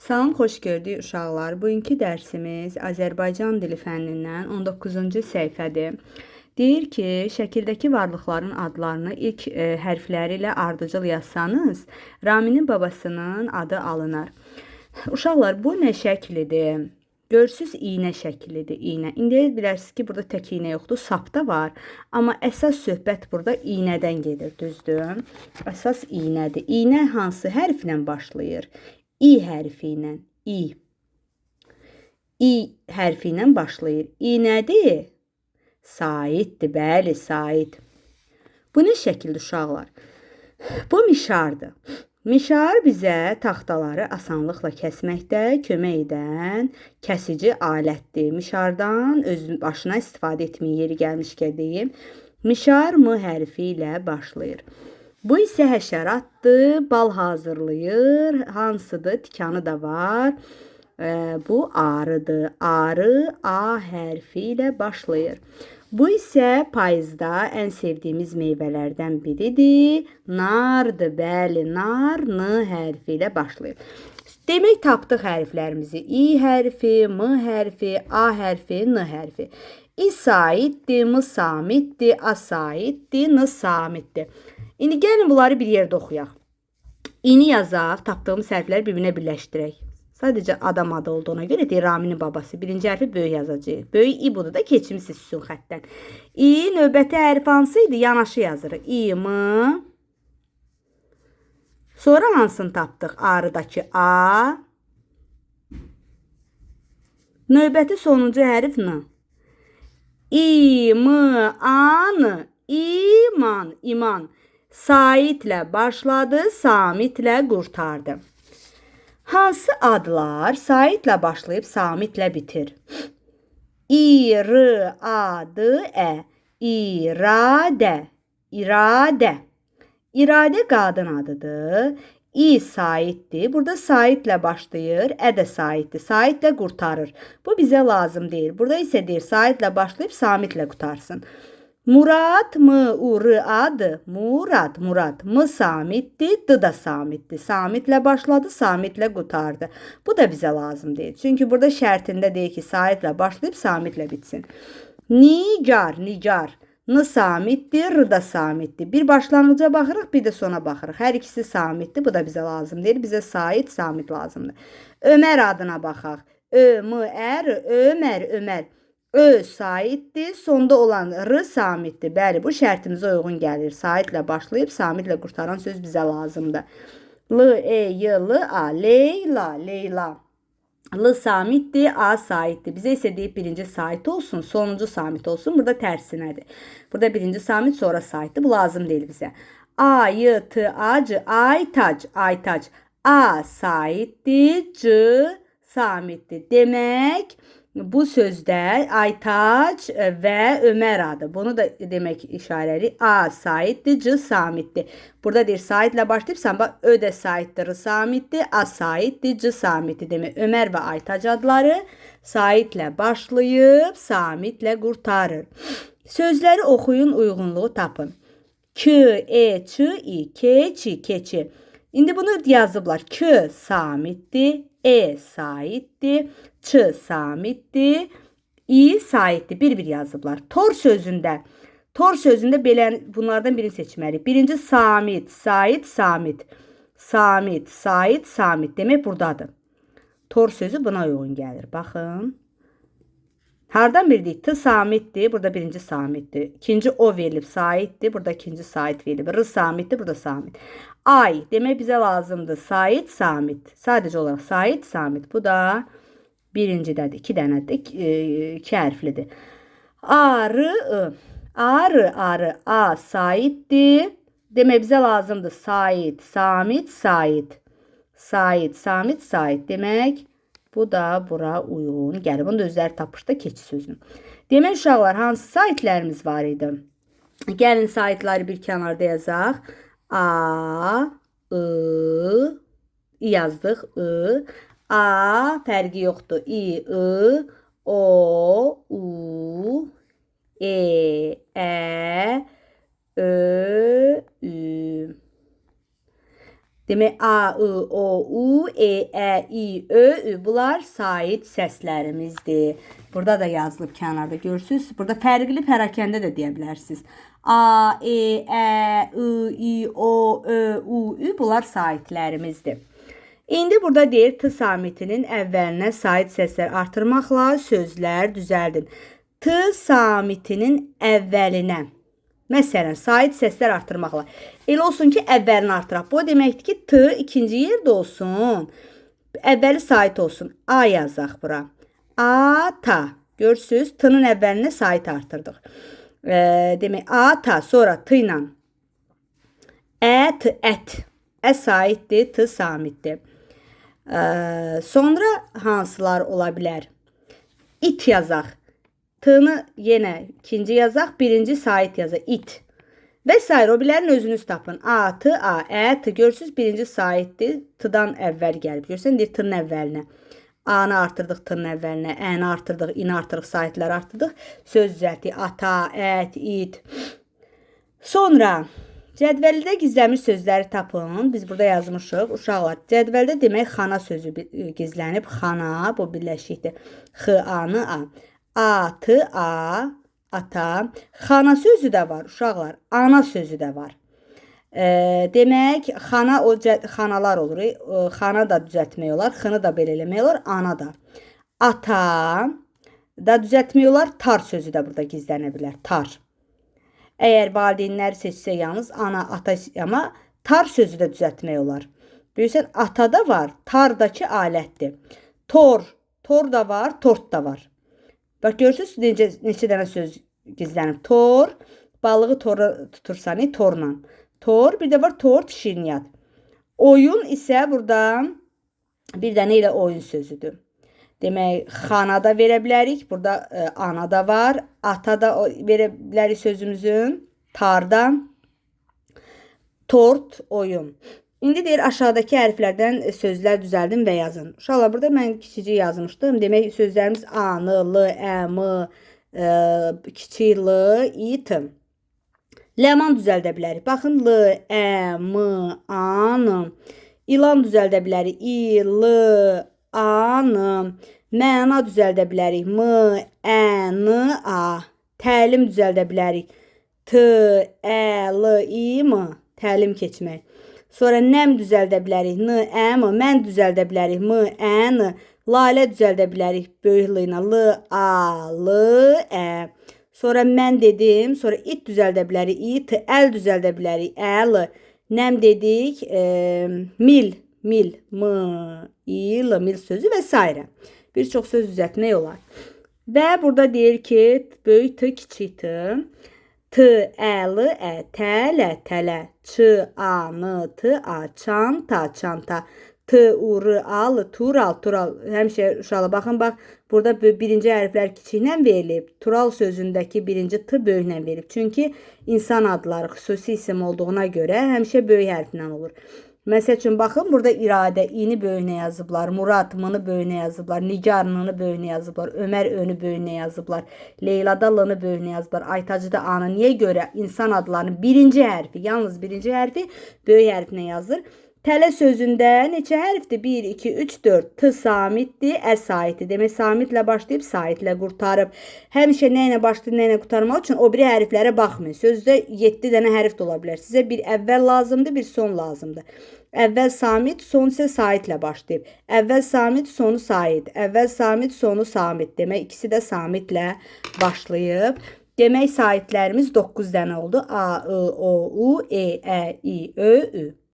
Salam, xoş gördük uşaqlar. Bugünkü dərsimiz Azərbaycan dili fənnindən 19-cu səhifədir. Deyir ki, şəkildəki varlıqların adlarını ilk hərfləri ilə ardıcıl yazsanız, Raminin babasının adı alınır. Uşaqlar, bu nə şəklidir? Görürsüz, iynə şəklidir, iynə. İndi bilərsiniz ki, burada tək iynə yoxdur, sap da var. Amma əsas söhbət burada iynədən gedir, düzdür? Əsas iynədir. İynə hansı hərflə başlayır? İ hərfi ilə. İ. İ hərfi ilə başlayır. İ nədir? Saitdir, bəli, sait. Bu nə şəkildir uşaqlar? Bu mişardır. Mişar bizə taxtaları asanlıqla kəsməkdə kömək edən kəsici alətdir. Mişardan öz başına istifadə etməyə yeri gəlmişkən deyim. Mişar M hərfi ilə başlayır. Bu isə həşəratdır, bal hazırlayır. Hansıdır? Tikanı da var. Bu arıdır. Arı A hərfi ilə başlayır. Bu isə payızda ən sevdiyimiz meyvələrdən biridir. Nardır, bəli, nar N hərfi ilə başlayır. Demək, tapdıq hərflərimizi. İ hərfi, M hərfi, A hərfi, N hərfi. İ saitdir, M samitdir, A saitdir, N samitdir. İndi gəlin bunları bir yerdə oxuyaq. İni yazaq, tapdığımız hərfləri bir-birinə birləşdirək. Sadəcə adam adı olduğuna görə deyir Raminin babası. Birinci hərfi böyük yazacağıq. Böyük İ budur da keçmişsiz sütun xəttdən. İ növbəti hərf hansıydı? Yanaşı yazırıq. İ, M. Sonra hansını tapdıq? Arıdakı A. Növbəti sonuncu hərf N. İ, M, A, N. İman, iman. Saitlə başladı, samitlə qurtardı. Hansı adlar saitlə başlayıb samitlə bitir? İr, adı, İradə, iradə. İradə qadın adıdır. İ saitdir. Burada saitlə başlayır, də saitdir. Saitlə qurtarır. Bu bizə lazım deyil. Burada isə deyir saitlə başlayıb samitlə qurtarsın. Murat, M, U, R, adı. Murat, Murat. M samitdir, D da samitdir. Samitlə başladı, samitlə qurtardı. Bu da bizə lazım deyil. Çünki burada şərtində deyir ki, saitlə başlayıb samitlə bitsin. Nigar, nigar. N samitdir, R da samitdir. Bir başlanğıca baxırıq, bir də sona baxırıq. Hər ikisi samitdir, bu da bizə lazım deyil. Bizə sait, samit lazımdır. Ömər adına baxaq. Ö, M, R, Ömər, Ömər. Ö saitdir, sonda olan R samitdir. Bəli, bu şərtimizə uyğun gəlir. Saitlə başlayıb, samitlə qurtaran söz bizə lazımdır. L, E, Y, L, A, Leyla, Leyla. L samitdir, A saitdir. Bizə isə deyib birinci sait olsun, sonuncu samit olsun. Burada tərsinədir. Burada birinci samit, sonra saitdir. Bu lazım deyil bizə. A, Y, T, A, C, Aytac, Aytac. A saitdir, C samitdir. Demək, bu sözdə Aytac və Ömər adı. Bunu da demək işarəli. A saitdir, C samitdir. Burada deyir saitlə başlayıbsan, bax Ö də saitdir, R samitdir, A saitdir, C samitdir. Demək Ömər və Aytac adları saitlə başlayıb, samitlə qurtarır. Sözləri oxuyun, uyğunluğu tapın. K, E, Ç, İ, keçi, keçi. İndi bunu yazıblar. K samitdir, E saitdir, Ç samitdir, İ saitdir. Bir-bir yazıblar. Tor sözündə belə bunlardan birini seçməliyik. Birinci samit, sait, samit. Samit, sait, samit. Demək buradadır. Tor sözü buna uyğun gəlir. Baxın. Hardan bildik? T samitdir. Burada birinci samitdir. İkinci o verilib. Saitdir. Burada ikinci sait verilib. R samitdir. Burada samit. Ay. Demək bizə lazımdır. Sait, samit. Sadəcə olaraq sait, samit. Bu da birincidədir. 2 dənədir. 2 hərflidir. Arı, I. Arı, arı. A saitdir. Demək bizə lazımdır. Sait, samit, sait. Sait, samit, sait. Demək bu da bura uyğun gəlir. Bunu da özləri tapışda keçi sözünü. Demək uşaqlar, hansı saitlərimiz var idi? Gəlin saitləri bir kənarda yazaq. A, I yazdıq. I. A fərqi yoxdur. İ, I, O, U, E, Ə, Ö, Ü. Demək A, I, O, U, E, Ə, İ, Ö, Ü. Bunlar sait səslərimizdir. Burada da yazılıb kənarda görürsünüz. Burada fərqli pərakəndə də deyə bilərsiniz. A, E, Ə, I, I, O, Ö, U, Ü. Bunlar saitlərimizdir. İndi burada deyir T samitinin əvvəlinə sait səslər artırmaqla sözlər düzəldin. T samitinin əvvəlinə. Məsələn, sait səslər artırmaqla. Elə olsun ki, əvvəlini artıraq. Bu deməkdir ki, T ikinci yerdə olsun. Əvvəli sait olsun. A yazaq bura. Ata. Görürsünüz, T-nın əvvəlinə sait artırdıq. Demək, ata. Sonra T ilə. Ət, ət. Ə saitdir, T samitdir. Sonra hansılar ola bilər? İt yazaq. T-nı yenə ikinci yazaq, birinci sait yazaq. İt. Və s. O bilərin özünüz tapın. A, T, A, Ə, T. Görürsünüz, birinci saitdir. T-dan əvvəl gəlib. Görürsən, deyir T-nın əvvəlinə. A-nı artırdıq T-nın əvvəlinə. Ə-ni artırdıq, İ-ni artırdıq, saitləri artırdıq. Söz düzəltdik. Ata, ət, it. Sonra cədvəldə gizlənmiş sözləri tapın. Biz burada yazmışıq. Uşaqlar, cədvəldə demək xana sözü gizlənib. Xana, bu birləşikdir. X-A-nı, A. A, T, A, ata. Xana sözü də var uşaqlar. Ana sözü də var. Demək, xana o xanalar olur. Xana da düzəltmək olar. Xını da belə eləmək olar. Ana da. Ata da düzəltmək olar. Tar sözü də burada gizlənə bilər. Tar. Əgər valideynlər seçsə yalnız ana, ata, amma tar sözü də düzəltmək olar. Bilirsən, ata da var. Tardakı alətdir. Tor. Tor da var. Tort da var. Bax, görürsünüz, neçə dənə söz gizlənib. Tor, balığı tora tutursan, torla. Tor, bir də var tort, şirniyyat. Oyun isə burada bir dənə ilə oyun sözüdür. Demək, xana da verə bilərik. Burada ana da var. Ata da verə bilərik sözümüzün. Tarda. Tort, oyun. İndi deyir, aşağıdakı hərflərdən sözlər düzəldin və yazın. Uşaqlar, burada mən kiçicik yazmışdım. Demək, sözlərimiz A, N, L, Ə, M, kiçik L, İ, T. Ləman düzəldə bilərik. Baxın, L, Ə, M, A, N. İlan düzəldə bilərik. İ, L, A, N. Məna düzəldə bilərik. M, Ə, N, A. Təlim düzəldə bilərik. T, Ə, L, İ, M. Təlim keçmək. Sonra nəm düzəldə bilərik. N, Ə, M. Mən düzəldə bilərik. M, Ə, N. Lalə düzəldə bilərik. Böyük L ilə. L, A, L, Ə. Sonra mən dedim. Sonra it düzəldə bilərik. İt. Əl düzəldə bilərik. Əl. Nəm dedik. Mil. Mil. M, il. Mil sözü və s. Bir çox söz düzəltmək olar. Və burada deyir ki, böyük T, kiçik T. T, Əl, Ə, tələ, tələ. Ç, A, N, T, A, çanta, çanta. T, U, R, Al, tural, tural. Həmişə uşaqlar baxın, bax, burada birinci hərflər kiçiklə verilib. Tural sözündəki birinci T böyüklə verilib. Çünki insan adları xüsusi isim olduğuna görə həmişə böyük hərflə olur. Məsəl üçün, baxın, burada iradə, İ-ni böyüklə yazıblar. Murad, M-ni böyüklə yazıblar. Nigar, N-ni böyüklə yazıblar. Ömər, Ö-nü böyüklə yazıblar. Leylada, L-ni böyüklə yazıblar. Aytacıda A-nı. Niyə görə? İnsan adlarının birinci hərfi, yalnız birinci hərfi böyük hərfinə yazılır. Tələ sözündə neçə hərfdir? 1, 2, 3, 4. T samitdir, Ə saitdir. Demək, samitlə başlayıb, saitlə qurtarıb. Həmişə nə ilə başlayıb, nə ilə qurtarmaq üçün o biri hərflərə baxmayın. Sözdə 7 dənə hərf də ola bilər. Sizə bir əvvəl lazımdır, bir son lazımdır. Əvvəl samit, son isə saitlə başlayıb. Əvvəl samit, sonu sait. Əvvəl samit, sonu samit. Demək, ikisi də samitlə başlayıb. Demək, saitlərimiz 9 dənə oldu. A, I, O, U, E, Ə, İ, Ö, Ü.